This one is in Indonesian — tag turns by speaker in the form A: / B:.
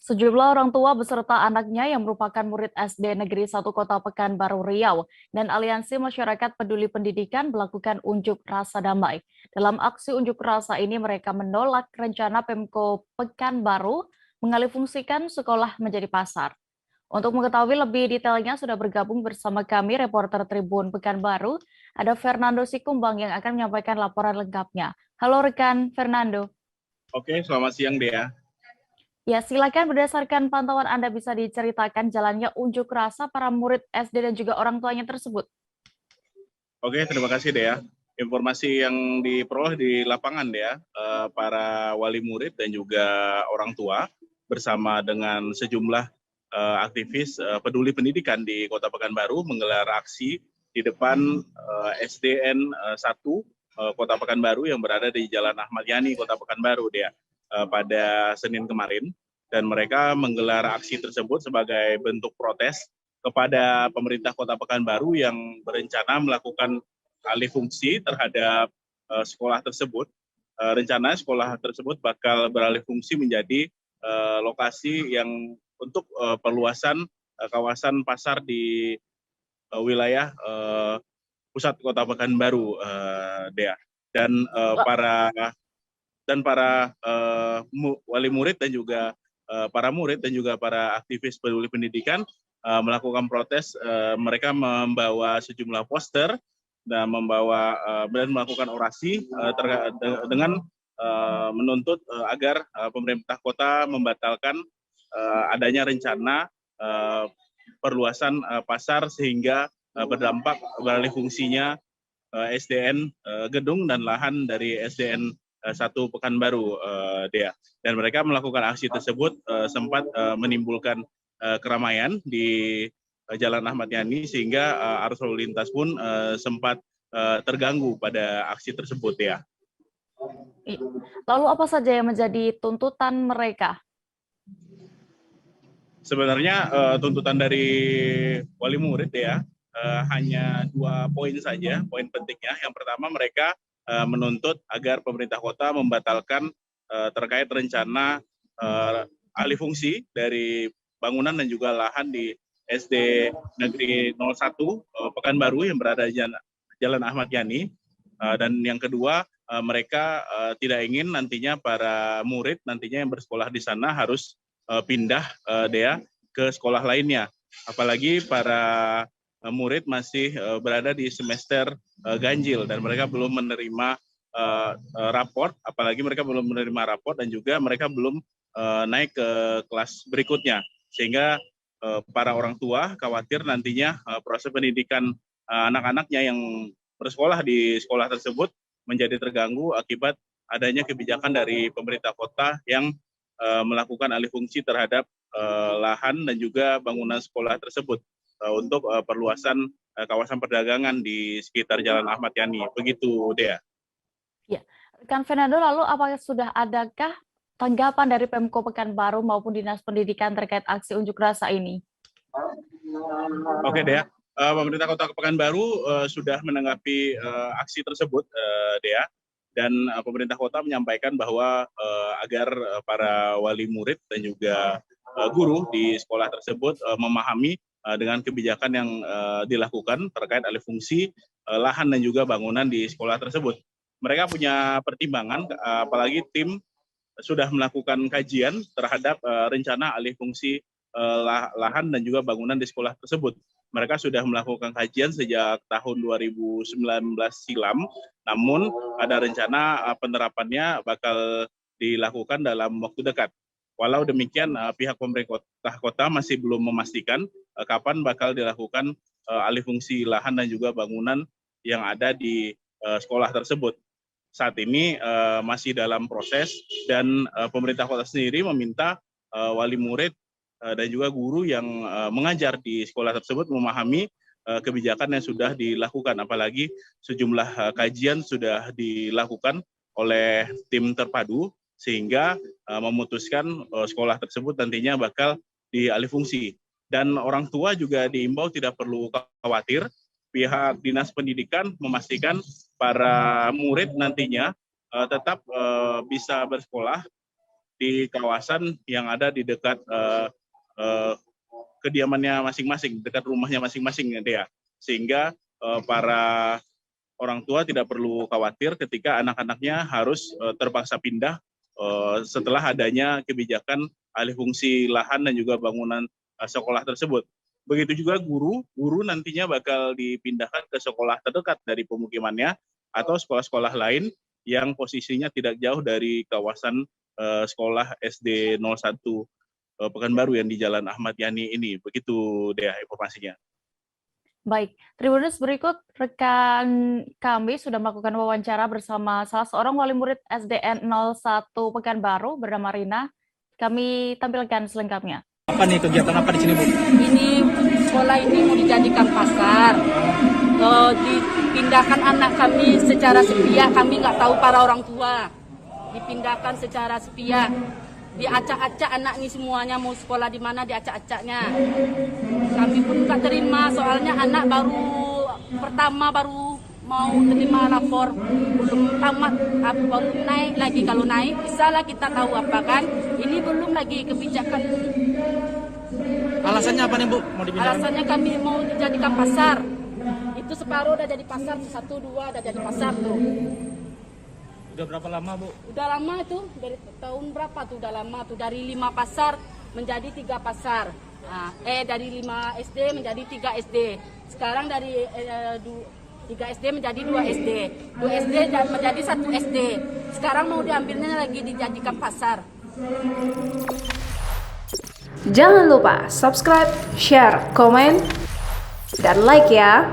A: Sejumlah orang tua beserta anaknya yang merupakan murid SD Negeri 1 Kota Pekanbaru Riau dan Aliansi Masyarakat Peduli Pendidikan melakukan unjuk rasa damai. Dalam aksi unjuk rasa ini mereka menolak rencana Pemko Pekanbaru mengalihfungsikan sekolah menjadi pasar. Untuk mengetahui lebih detailnya sudah bergabung bersama kami reporter Tribun Pekanbaru, ada Fernando Sikumbang yang akan menyampaikan laporan lengkapnya. Halo rekan Fernando.
B: Oke, selamat siang Dea.
A: Ya, silakan berdasarkan pantauan Anda bisa diceritakan jalannya unjuk rasa para murid SD dan juga orang tuanya tersebut.
B: Oke, terima kasih Dea. Informasi yang diperoleh di lapangan Dea, para wali murid dan juga orang tua bersama dengan sejumlah aktivis peduli pendidikan di Kota Pekanbaru menggelar aksi di depan SDN 1 Kota Pekanbaru yang berada di Jalan Ahmad Yani, Kota Pekanbaru Dea, pada Senin kemarin. Dan mereka menggelar aksi tersebut sebagai bentuk protes kepada pemerintah Kota Pekanbaru yang berencana melakukan alih fungsi terhadap sekolah tersebut. Rencana sekolah tersebut bakal beralih fungsi menjadi lokasi yang untuk perluasan kawasan pasar di wilayah pusat Kota Pekanbaru, Dea. Dan para wali murid dan juga para murid dan juga para aktivis peduli pendidikan melakukan protes. Mereka membawa sejumlah poster dan melakukan orasi dengan menuntut agar pemerintah kota membatalkan adanya rencana perluasan pasar sehingga berdampak beralih fungsinya SDN gedung dan lahan dari SDN 1 Pekanbaru, Dea. Dan mereka melakukan aksi tersebut sempat menimbulkan keramaian di Jalan Ahmad Yani sehingga arus lalu lintas pun sempat terganggu pada aksi tersebut, Dea.
A: Lalu apa saja yang menjadi tuntutan mereka?
B: Sebenarnya tuntutan dari wali murid ya hanya 2 poin saja, poin pentingnya. Yang pertama mereka menuntut agar pemerintah kota membatalkan terkait rencana alih fungsi dari bangunan dan juga lahan di SD Negeri 01 Pekanbaru yang berada di Jalan Ahmad Yani. Dan yang kedua mereka tidak ingin nantinya para murid nantinya yang bersekolah di sana harus pindah Dea ke sekolah lainnya. Apalagi para murid masih berada di semester ganjil dan mereka belum menerima raport, apalagi mereka belum menerima raport dan juga mereka belum naik ke kelas berikutnya. Sehingga para orang tua khawatir nantinya proses pendidikan anak-anaknya yang bersekolah di sekolah tersebut menjadi terganggu akibat adanya kebijakan dari pemerintah kota yang melakukan alih fungsi terhadap lahan dan juga bangunan sekolah tersebut untuk perluasan kawasan perdagangan di sekitar Jalan Ahmad Yani. Begitu, Dea.
A: Ya, rekan Fernando, lalu apakah sudah adakah tanggapan dari Pemko Pekanbaru maupun Dinas Pendidikan terkait aksi unjuk rasa ini?
B: Oke, Dea. Pemerintah Kota Pekanbaru sudah menanggapi aksi tersebut, Dea. Dan pemerintah kota menyampaikan bahwa agar para wali murid dan juga guru di sekolah tersebut memahami dengan kebijakan yang dilakukan terkait alih fungsi lahan dan juga bangunan di sekolah tersebut. Mereka punya pertimbangan, apalagi tim sudah melakukan kajian terhadap rencana alih fungsi lahan dan juga bangunan di sekolah tersebut. Mereka sudah melakukan kajian sejak tahun 2019 silam, namun ada rencana penerapannya bakal dilakukan dalam waktu dekat. Walau demikian, pihak pemerintah kota masih belum memastikan kapan bakal dilakukan alih fungsi lahan dan juga bangunan yang ada di sekolah tersebut. Saat ini masih dalam proses dan pemerintah kota sendiri meminta wali murid dan juga guru yang mengajar di sekolah tersebut memahami kebijakan yang sudah dilakukan, apalagi sejumlah kajian sudah dilakukan oleh tim terpadu sehingga memutuskan sekolah tersebut nantinya bakal dialih fungsi. Dan orang tua juga diimbau tidak perlu khawatir, pihak Dinas Pendidikan memastikan para murid nantinya tetap bisa bersekolah di kawasan yang ada di dekat kediamannya masing-masing, dekat rumahnya masing-masing, Dea. Sehingga para orang tua tidak perlu khawatir ketika anak-anaknya harus terpaksa pindah setelah adanya kebijakan alih fungsi lahan dan juga bangunan sekolah tersebut. Begitu juga guru nantinya bakal dipindahkan ke sekolah terdekat dari pemukimannya atau sekolah-sekolah lain yang posisinya tidak jauh dari kawasan sekolah SD 01 Pekanbaru yang di Jalan Ahmad Yani ini. Begitu Dea informasinya.
A: Baik, Tribuners, berikut rekan kami sudah melakukan wawancara bersama salah seorang wali murid SDN 01 Pekanbaru bernama Rina. Kami tampilkan selengkapnya.
C: Apa nih kegiatan apa di sini, Bu?
D: Ini sekolah ini mau dijadikan pasar. Dipindahkan anak kami secara sepihak, kami nggak tahu para orang tua. Dipindahkan secara sepihak. Diacak-acak anak ini semuanya mau sekolah di mana diacak-acaknya. Kami pun nggak terima soalnya anak baru mau terima lapor, belum tamat, baru naik lagi. Kalau naik bisa lah kita tahu apa kan. Ini belum lagi kebijakan.
C: Alasannya apa nih, Bu? Mau dipindahkan?
D: Alasannya kami mau dijadikan pasar. Itu separuh udah jadi pasar, 1-2 udah jadi pasar tuh.
C: Udah berapa lama, Bu?
D: Udah lama tuh, dari tahun berapa tuh udah lama tuh, dari 5 pasar menjadi 3 pasar. Nah, dari 5 SD menjadi 3 SD. Sekarang dari 3 SD menjadi 2 SD. 2 SD dan menjadi 1 SD. Sekarang mau diambilnya lagi dijadikan pasar.
E: Jangan lupa subscribe, share, komen, dan like ya.